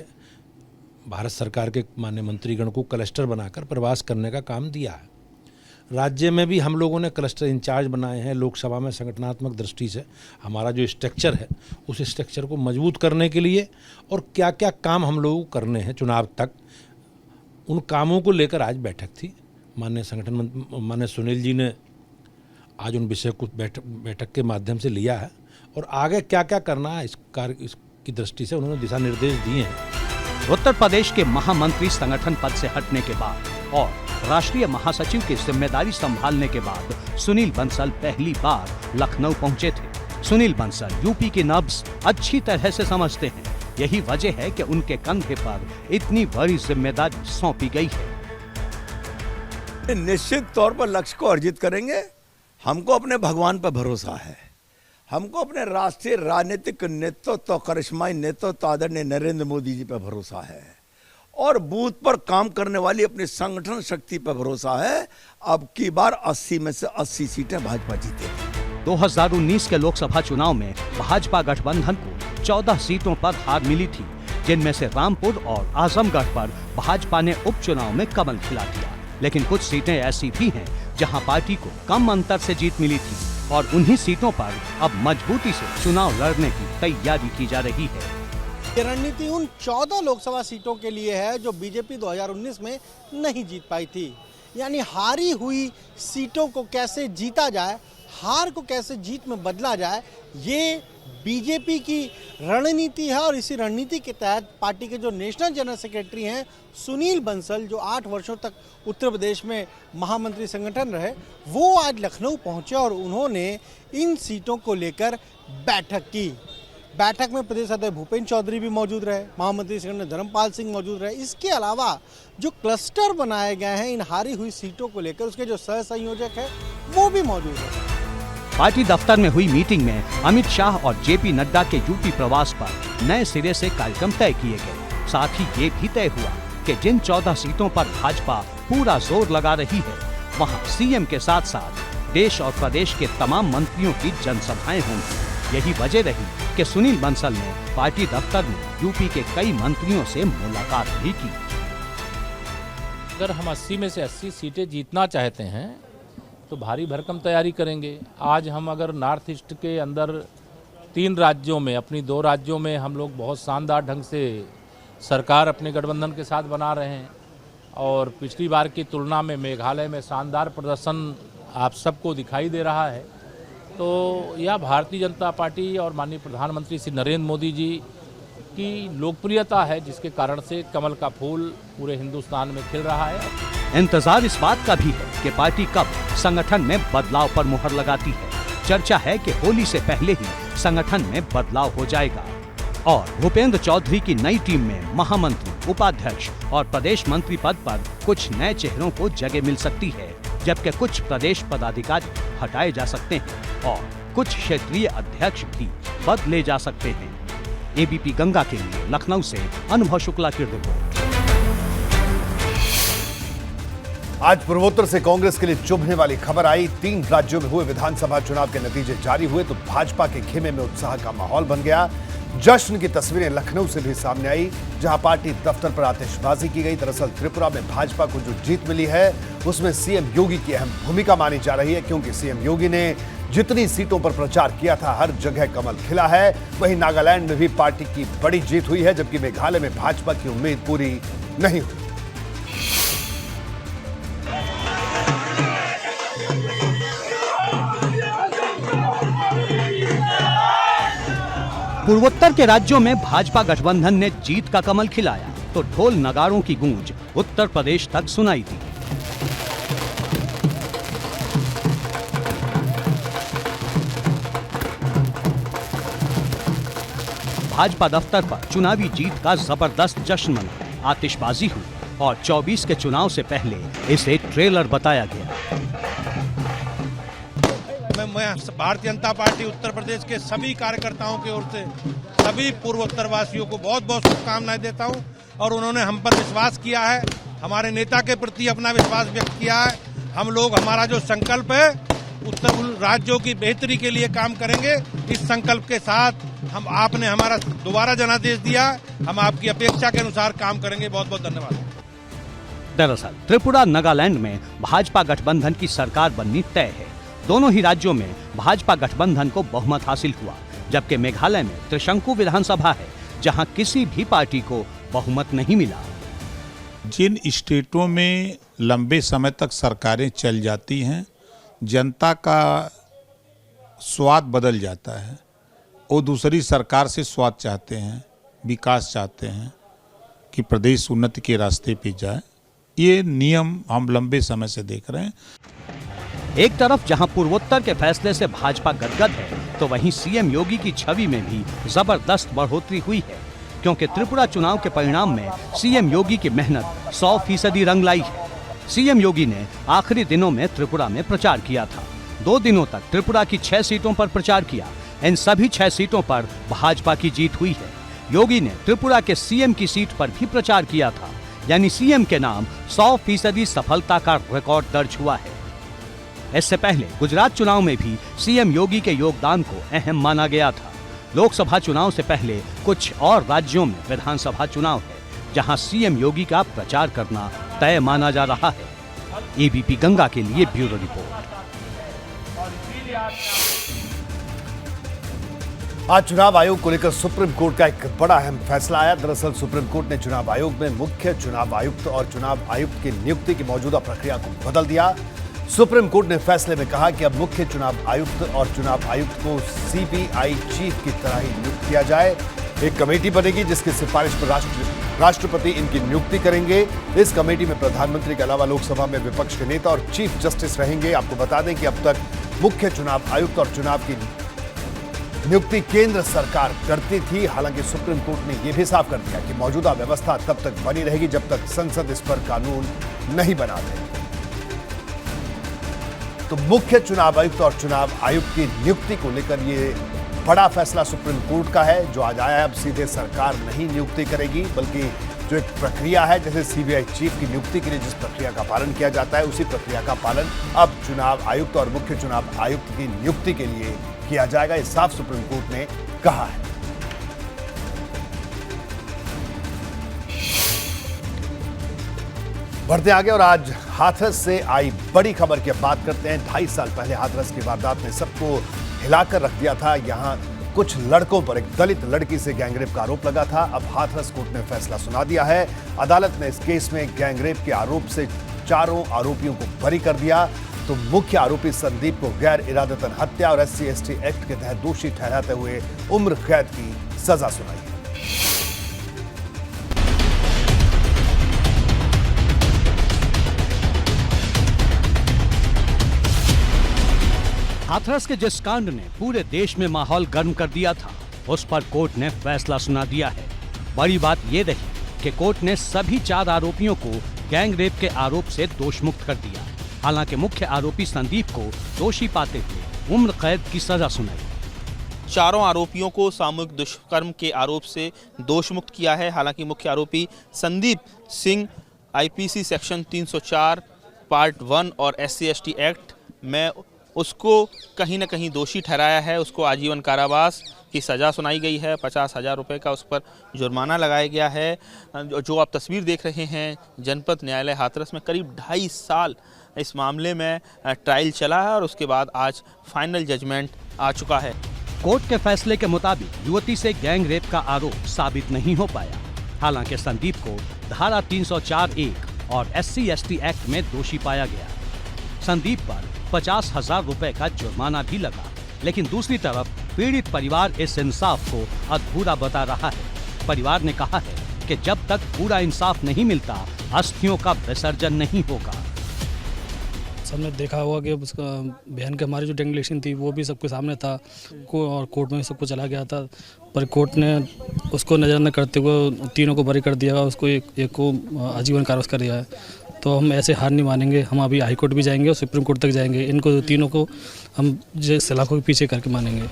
[SPEAKER 10] भारत सरकार के माननीय मंत्रीगण को क्लस्टर बनाकर प्रवास करने का काम दिया है। राज्य में भी हम लोगों ने क्लस्टर इंचार्ज बनाए हैं। लोकसभा में संगठनात्मक दृष्टि से हमारा जो स्ट्रक्चर है, उस स्ट्रक्चर को मजबूत करने के लिए और क्या क्या काम हम लोगों को करने हैं चुनाव तक, उन कामों को लेकर आज बैठक थी। माननीय सुनील जी ने आज उन विषय को बैठक के माध्यम से लिया है और आगे क्या क्या करना है इसकी दृष्टि से उन्होंने दिशा निर्देश दिए हैं।
[SPEAKER 3] उत्तर प्रदेश के महामंत्री संगठन पद से हटने के बाद और राष्ट्रीय महासचिव की जिम्मेदारी संभालने के बाद सुनील बंसल पहली बार लखनऊ पहुंचे थे। सुनील बंसल यूपी की नब्ज अच्छी तरह से समझते हैं। यही वजह है कि उनके कंधे पर इतनी बड़ी जिम्मेदारी सौंपी गई है।
[SPEAKER 8] निश्चित तौर पर लक्ष्य को अर्जित करेंगे। हमको अपने भगवान पर भरोसा है। हमको अपने राष्ट्रीय राजनीतिक नेतृत्व, करिश्माई नेतृत्व आदरणीय नरेंद्र मोदी जी पर भरोसा है और बूथ पर काम करने वाली अपनी संगठन शक्ति पर भरोसा है। अब की बार 80 में से 80 सीटें भाजपा जीतेगी।
[SPEAKER 3] 2019 के लोकसभा चुनाव में भाजपा गठबंधन को 14 सीटों पर हार मिली थी, जिनमें से रामपुर और आजमगढ़ पर भाजपा ने उपचुनाव में कमल खिला दिया। लेकिन कुछ सीटें ऐसी भी हैं जहां पार्टी को कम अंतर से जीत मिली थी और उन्हीं सीटों पर अब मजबूती से चुनाव लड़ने की तैयारी की जा रही है।
[SPEAKER 13] ये रणनीति उन 14 लोकसभा सीटों के लिए है जो बीजेपी 2019 में नहीं जीत पाई थी।
[SPEAKER 19] यानी हारी हुई सीटों को कैसे जीता जाए, हार को कैसे जीत में बदला जाए, ये बीजेपी की रणनीति है। और इसी रणनीति के तहत पार्टी के जो नेशनल जनरल सेक्रेटरी हैं सुनील बंसल, जो 8 वर्षों तक उत्तर प्रदेश में महामंत्री संगठन रहे, वो आज लखनऊ पहुंचे और उन्होंने इन सीटों को लेकर बैठक की। बैठक में प्रदेश अध्यक्ष भूपेंद्र चौधरी भी मौजूद रहे, महामंत्री संगठन धर्मपाल सिंह मौजूद रहे। इसके अलावा जो क्लस्टर बनाए गए हैं इन हारी हुई सीटों को लेकर, उसके जो सह संयोजक है वो भी मौजूद है।
[SPEAKER 3] पार्टी दफ्तर में हुई मीटिंग में अमित शाह और जेपी नड्डा के यूपी प्रवास पर नए सिरे से कार्यक्रम तय किए गए। साथ ही ये भी तय हुआ कि जिन 14 सीटों पर भाजपा पूरा जोर लगा रही है, वहां सीएम के साथ साथ देश और प्रदेश के तमाम मंत्रियों की जनसभाएं होंगी। यही वजह रही कि सुनील बंसल ने पार्टी दफ्तर में यूपी के कई मंत्रियों से मुलाकात भी की।
[SPEAKER 10] अगर हम 80 में से 80 सीटें जीतना चाहते हैं तो भारी भरकम तैयारी करेंगे। आज हम अगर नॉर्थ ईस्ट के अंदर 3 राज्यों में, अपनी 2 राज्यों में हम लोग बहुत शानदार ढंग से सरकार अपने गठबंधन के साथ बना रहे हैं और पिछली बार की तुलना में मेघालय में शानदार प्रदर्शन आप सबको दिखाई दे रहा है। तो यह भारतीय जनता पार्टी और माननीय प्रधानमंत्री श्री नरेंद्र मोदी जी की लोकप्रियता है, जिसके कारण से कमल का फूल पूरे हिंदुस्तान में खिल रहा है।
[SPEAKER 3] इंतजार इस बात का भी है कि पार्टी कब संगठन में बदलाव पर मुहर लगाती है। चर्चा है कि होली से पहले ही संगठन में बदलाव हो जाएगा और भूपेंद्र चौधरी की नई टीम में महामंत्री, उपाध्यक्ष और प्रदेश मंत्री पद पर कुछ नए चेहरों को जगह मिल सकती है, जबकि कुछ प्रदेश पदाधिकारी हटाए जा सकते हैं और कुछ क्षेत्रीय अध्यक्ष भी बदले जा सकते हैं। एबीपी गंगा के लिए लखनऊ से अनुभव शुक्ला की रिपोर्ट।
[SPEAKER 1] आज पूर्वोत्तर से कांग्रेस के लिए चुभने वाली खबर आई। 3 राज्यों में हुए विधानसभा चुनाव के नतीजे जारी हुए तो भाजपा के खेमे में उत्साह का माहौल बन गया। जश्न की तस्वीरें लखनऊ से भी सामने आई, जहां पार्टी दफ्तर पर आतिशबाजी की गई। दरअसल त्रिपुरा में भाजपा को जो जीत मिली है उसमें सीएम योगी की अहम भूमिका मानी जा रही है, क्योंकि सीएम योगी ने जितनी सीटों पर प्रचार किया था हर जगह कमल खिला है। वहीं नागालैंड में भी पार्टी की बड़ी जीत हुई है, जबकि मेघालय में भाजपा की उम्मीद पूरी नहीं हुई।
[SPEAKER 3] पूर्वोत्तर के राज्यों में भाजपा गठबंधन ने जीत का कमल खिलाया तो ढोल नगाड़ों की गूंज उत्तर प्रदेश तक सुनाई दी। भाजपा दफ्तर पर चुनावी जीत का जबरदस्त जश्न मना, आतिशबाजी हुई और 24 के चुनाव से पहले इसे ट्रेलर बताया गया।
[SPEAKER 20] मैं भारतीय जनता पार्टी उत्तर प्रदेश के सभी कार्यकर्ताओं की ओर से सभी पूर्वोत्तर वासियों को बहुत बहुत शुभकामनाएं देता हूं और उन्होंने हम पर विश्वास किया है, हमारे नेता के प्रति अपना विश्वास व्यक्त किया है। हम लोग, हमारा जो संकल्प है उत्तर राज्यों की बेहतरी के लिए काम करेंगे। इस संकल्प के साथ आपने हमारा दोबारा जनादेश दिया, हम आपकी अपेक्षा के अनुसार काम करेंगे। बहुत बहुत धन्यवाद।
[SPEAKER 3] दरअसल त्रिपुरा नागालैंड में भाजपा गठबंधन की सरकार बननी तय है। दोनों ही राज्यों में भाजपा गठबंधन को बहुमत हासिल हुआ, जबकि मेघालय में त्रिशंकु विधानसभा है, जहां किसी भी पार्टी को बहुमत नहीं मिला।
[SPEAKER 21] जिन स्टेटों में लंबे समय तक सरकारें चल जाती हैं, जनता का स्वाद बदल जाता है। वो दूसरी सरकार से स्वाद चाहते हैं, विकास चाहते हैं कि प्रदेश उन्नति के रास्ते पे जाए। ये नियम हम लंबे समय से देख रहे हैं।
[SPEAKER 3] एक तरफ जहां पूर्वोत्तर के फैसले से भाजपा गदगद है, तो वहीं सीएम योगी की छवि में भी जबरदस्त बढ़ोतरी हुई है, क्योंकि त्रिपुरा चुनाव के परिणाम में सीएम योगी की मेहनत 100% रंग लाई है। सीएम योगी ने आखिरी दिनों में त्रिपुरा में प्रचार किया था। 2 दिनों तक त्रिपुरा की 6 सीटों पर प्रचार किया। इन सभी 6 सीटों पर भाजपा की जीत हुई है। योगी ने त्रिपुरा के सीएम की सीट पर भी प्रचार किया था, यानी सीएम के नाम 100% सफलता का रिकॉर्ड दर्ज हुआ है। इससे पहले गुजरात चुनाव में भी सीएम योगी के योगदान को अहम माना गया था। लोकसभा चुनाव से पहले कुछ और राज्यों में विधानसभा चुनाव है, जहां सीएम योगी का प्रचार करना तय माना जा रहा है। एबीपी गंगा के लिए ब्यूरो रिपोर्ट।
[SPEAKER 1] आज चुनाव आयोग को लेकर सुप्रीम कोर्ट का एक बड़ा अहम फैसला आया। दरअसल सुप्रीम कोर्ट ने चुनाव आयोग में मुख्य चुनाव आयुक्त और चुनाव आयुक्त की नियुक्ति की मौजूदा प्रक्रिया को बदल दिया। सुप्रीम कोर्ट ने फैसले में कहा कि अब मुख्य चुनाव आयुक्त और चुनाव आयुक्त को सीबीआई चीफ की तरह ही नियुक्त किया जाए। एक कमेटी बनेगी जिसकी सिफारिश पर राष्ट्रपति इनकी नियुक्ति करेंगे। इस कमेटी में प्रधानमंत्री के अलावा लोकसभा में विपक्ष के नेता और चीफ जस्टिस रहेंगे। आपको बता दें कि अब तक मुख्य चुनाव आयुक्त और चुनाव की नियुक्ति केंद्र सरकार करती थी। हालांकि सुप्रीम कोर्ट ने यह भी साफ कर दिया कि मौजूदा व्यवस्था तब तक बनी रहेगी जब तक संसद इस पर कानून नहीं बना दे। तो मुख्य चुनाव आयुक्त और चुनाव आयुक्त की नियुक्ति को लेकर ये बड़ा फैसला सुप्रीम कोर्ट का है जो आज आया है। अब सीधे सरकार नहीं नियुक्ति करेगी, बल्कि जो एक प्रक्रिया है, जैसे सीबीआई चीफ की नियुक्ति के लिए जिस प्रक्रिया का पालन किया जाता है, उसी प्रक्रिया का पालन अब चुनाव आयुक्त और मुख्य चुनाव आयुक्त की नियुक्ति के लिए किया जाएगा। ये साफ सुप्रीम कोर्ट ने कहा है। बढ़ते आगे और आज हाथरस से आई बड़ी खबर की बात करते हैं। 2.5 साल पहले हाथरस की वारदात ने सबको हिलाकर रख दिया था। यहां कुछ लड़कों पर एक दलित लड़की से गैंगरेप का आरोप लगा था। अब हाथरस कोर्ट ने फैसला सुना दिया है। अदालत ने इस केस में गैंगरेप के आरोप से 4 आरोपियों को बरी कर दिया। तो मुख्य आरोपी संदीप को गैर इरादतन हत्या और SC/ST एक्ट के तहत दोषी ठहराते हुए उम्र कैद की सजा सुनाई है।
[SPEAKER 3] हाथरस के जिस कांड ने पूरे देश में माहौल गर्म कर दिया था, उस पर कोर्ट ने फैसला सुना दिया है। बड़ी बात यह रही कि कोर्ट ने सभी 4 आरोपियों को गैंगरेप के आरोप से दोषमुक्त कर दिया। हालांकि मुख्य आरोपी संदीप को दोषी पाते हुए उम्र कैद की सजा सुनाई।
[SPEAKER 4] 4 आरोपियों को सामूहिक दुष्कर्म के आरोप से दोषमुक्त किया है। हालांकि मुख्य आरोपी Sandeep Singh IPC section 304 part 1 और SC/ST एक्ट में उसको कहीं न कहीं दोषी ठहराया है। उसको आजीवन कारावास की सज़ा सुनाई गई है। 50,000 रुपये का उस पर जुर्माना लगाया गया है। जो आप तस्वीर देख रहे हैं, जनपद न्यायालय हाथरस में करीब 2.5 साल इस मामले में ट्रायल चला है और उसके बाद आज फाइनल जजमेंट आ चुका है।
[SPEAKER 3] कोर्ट के फैसले के मुताबिक युवती से गैंगरेप का आरोप साबित नहीं हो पाया। हालांकि संदीप को धारा 304(1) और SC/ST एक्ट में दोषी पाया गया। संदीप पर 50,000 रुपए का जुर्माना भी लगा। लेकिन दूसरी तरफ पीड़ित परिवार इस इंसाफ को अधूरा बता रहा है। परिवार ने कहा है कि जब तक पूरा इंसाफ नहीं मिलता, अस्थियों का विसर्जन नहीं होगा।
[SPEAKER 22] सबने देखा होगा कि उसका बहन के हमारी जो डेंगुलेशन थी वो भी सबके सामने था और कोर्ट में सबको चला गया था, पर कोर्ट ने उसको नज़र न करते हुए तीनों को बरी कर दिया। उसको एक को आजीवन कारावास कर दिया है। तो हम ऐसे हार नहीं मानेंगे। हम अभी हाई कोर्ट भी जाएंगे और सुप्रीम कोर्ट तक जाएंगे। इनको तीनों को हम सलाखों के पीछे करके मानेंगे।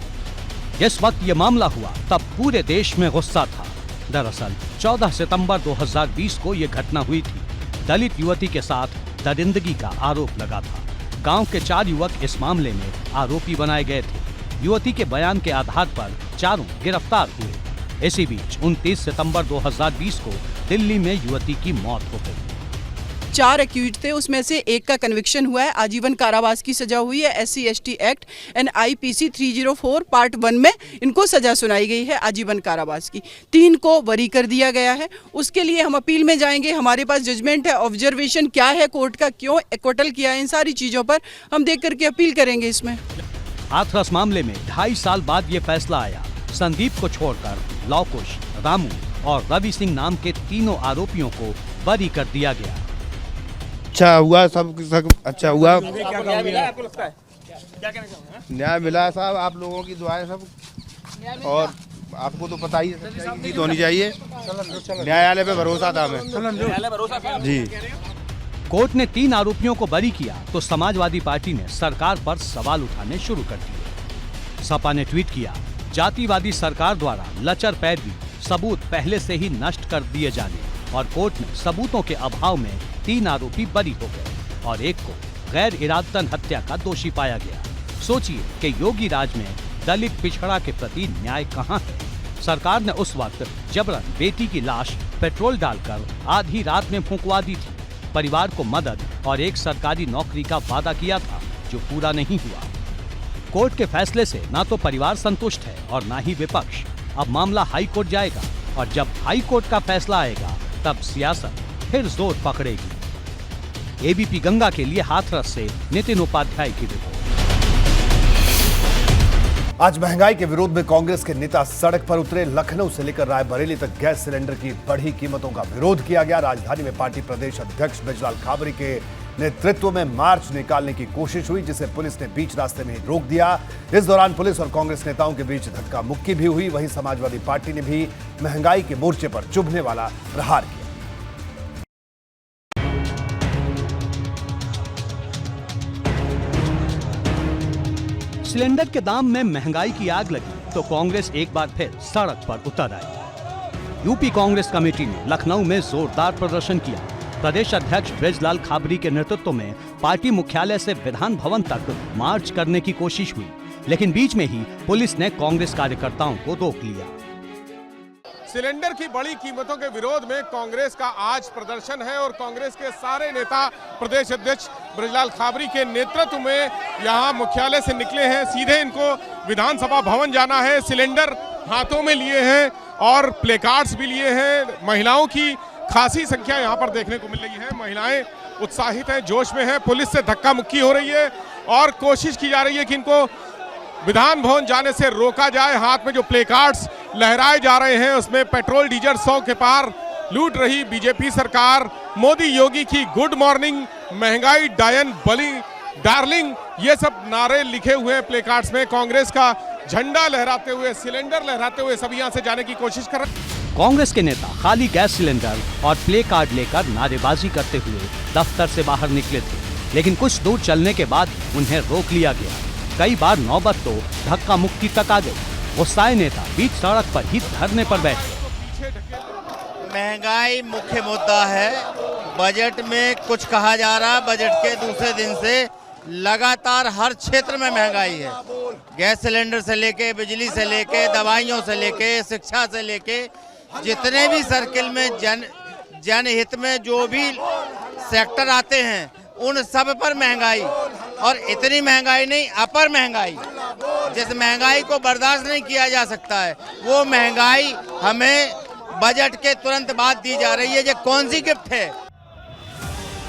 [SPEAKER 3] जिस वक्त ये मामला हुआ तब पूरे देश में गुस्सा था। दरअसल 14 सितंबर 2020 को ये घटना हुई थी। दलित युवती के साथ दरिंदगी का आरोप लगा था। गांव के 4 युवक इस मामले में आरोपी बनाए गए थे। युवती के बयान के आधार पर 4 गिरफ्तार हुए। इसी बीच 29 सितंबर 2020 को दिल्ली में युवती की मौत हो गई।
[SPEAKER 23] 4 एक्यूज थे, उसमें से एक का कन्विक्शन हुआ है, आजीवन कारावास की सजा हुई है। SC/ST act and IPC 304 part 1 में इनको सजा सुनाई गई है आजीवन कारावास की। 3 को बरी कर दिया गया है। उसके लिए हम अपील में जाएंगे। हमारे पास जजमेंट है, ऑब्जर्वेशन क्या है कोर्ट का, क्यों एक्विटल किया है, इन सारी चीज़ों पर हम देख करके अपील करेंगे। इसमें
[SPEAKER 3] हाथरस मामले में 2.5 साल बाद ये फैसला आया। संदीप को छोड़कर लौकुश, रामू और रवि सिंह नाम के 3 आरोपियों को बरी कर दिया गया।
[SPEAKER 7] अच्छा हुआ, सब अच्छा हुआ। न्याय मिला साहब, आप लोगों की दुआएं सब, और आपको तो पता ही है जीत होनी चाहिए। न्यायालय पे भरोसा था हमें जी।
[SPEAKER 3] कोर्ट ने 3 आरोपियों को बरी किया तो समाजवादी पार्टी ने सरकार पर सवाल उठाने शुरू कर दिए। सपा ने ट्वीट किया, जातिवादी सरकार द्वारा लचर पैरवी, सबूत पहले से ही नष्ट कर दिए जाने। और कोर्ट में सबूतों के अभाव में 3 आरोपी बरी हो गए और एक को गैर इरादतन हत्या का दोषी पाया गया। सोचिए कि योगी राज में दलित पिछड़ा के प्रति न्याय कहां है। सरकार ने उस वक्त जबरन बेटी की लाश पेट्रोल डालकर आधी रात में फुंकवा दी थी। परिवार को मदद और एक सरकारी नौकरी का वादा किया था जो पूरा नहीं हुआ। कोर्ट के फैसले से ना तो परिवार संतुष्ट है और ना ही विपक्ष। अब मामला हाई कोर्ट जाएगा और जब हाई कोर्ट का फैसला आएगा तब सियासत फिर जोर पकड़ेगी। एबीपी गंगा के लिए हाथरस से नितिन उपाध्याय की रिपोर्ट।
[SPEAKER 1] आज महंगाई के विरोध में कांग्रेस के नेता सड़क पर उतरे। लखनऊ से लेकर रायबरेली तक गैस सिलेंडर की बढ़ी कीमतों का विरोध किया गया। राजधानी में पार्टी प्रदेश अध्यक्ष ब्रजलाल खाबरी के नेतृत्व में मार्च निकालने की कोशिश हुई, जिसे पुलिस ने बीच रास्ते में ही रोक दिया। इस दौरान पुलिस और कांग्रेस नेताओं के बीच धक्का मुक्की भी हुई। वहीं समाजवादी पार्टी ने भी महंगाई के मोर्चे पर चुभने वाला प्रहार किया।
[SPEAKER 3] सिलेंडर के दाम में महंगाई की आग लगी तो कांग्रेस एक बार फिर सड़क पर उतर आई। यूपी कांग्रेस कमेटी ने लखनऊ में जोरदार प्रदर्शन किया। प्रदेश अध्यक्ष ब्रजलाल खाबरी के नेतृत्व में पार्टी मुख्यालय से विधान भवन तक मार्च करने की कोशिश हुई, लेकिन बीच में ही पुलिस ने कांग्रेस कार्यकर्ताओं को रोक लिया।
[SPEAKER 2] सिलेंडर की बड़ी कीमतों के विरोध में कांग्रेस का आज प्रदर्शन है और कांग्रेस के सारे नेता प्रदेश अध्यक्ष ब्रजलाल खाबरी के नेतृत्व में यहां मुख्यालय से निकले हैं। सीधे इनको विधानसभा भवन जाना है। सिलेंडर हाथों में लिए हैं और प्लेकार्ड्स भी लिए हैं। महिलाओं की खासी संख्या यहां पर देखने को मिल रही है। महिलाएं उत्साहित हैं, जोश में हैं। पुलिस से धक्का मुक्की हो रही है और कोशिश की जा रही है कि इनको विधान भवन जाने से रोका जाए। हाथ में जो प्लेकार्ड्स लहराए जा रहे हैं उसमें पेट्रोल डीजल 100 के पार लूट रही बीजेपी सरकार, मोदी योगी की गुड मॉर्निंग, महंगाई डायन बली डार्लिंग, ये सब नारे लिखे हुए हैं प्लेकार्ड्स में। कांग्रेस का झंडा लहराते हुए, सिलेंडर लहराते हुए सभी यहां से जाने की कोशिश कर रहे हैं।
[SPEAKER 3] कांग्रेस के नेता खाली गैस सिलेंडर और प्ले कार्ड लेकर नारेबाजी करते हुए दफ्तर से बाहर निकले थे, लेकिन कुछ दूर चलने के बाद उन्हें रोक लिया गया। कई बार नौबत तो धक्का मुक्की तक आ गई। गुस्साए नेता बीच सड़क पर ही धरने पर बैठे।
[SPEAKER 5] महंगाई मुख्य मुद्दा है। बजट में कुछ कहा जा रहा, बजट के दूसरे दिन से लगातार हर क्षेत्र में महंगाई है। गैस सिलेंडर से लेके, बिजली से लेके, दवाइयों से लेके, शिक्षा से लेके, जितने भी सर्किल में जनहित में जो भी सेक्टर आते हैं उन सब पर महंगाई, और इतनी महंगाई नहीं, अपर महंगाई। जिस महंगाई को बर्दाश्त नहीं किया जा सकता है वो महंगाई हमें बजट के तुरंत बाद दी जा रही है। ये कौन सी गिफ्ट है?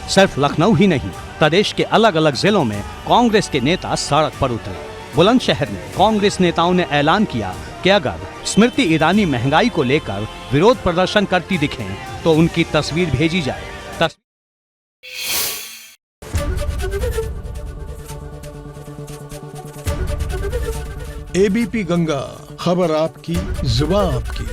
[SPEAKER 3] सिर्फ लखनऊ ही नहीं, प्रदेश के अलग अलग जिलों में कांग्रेस के नेता सड़क पर उतरे। बुलंदशहर में कांग्रेस नेताओं ने ऐलान किया कि अगर स्मृति ईरानी महंगाई को लेकर विरोध प्रदर्शन करती दिखें तो उनकी तस्वीर भेजी जाए।
[SPEAKER 6] एबीपी गंगा, खबर आपकी, जुबान आपकी।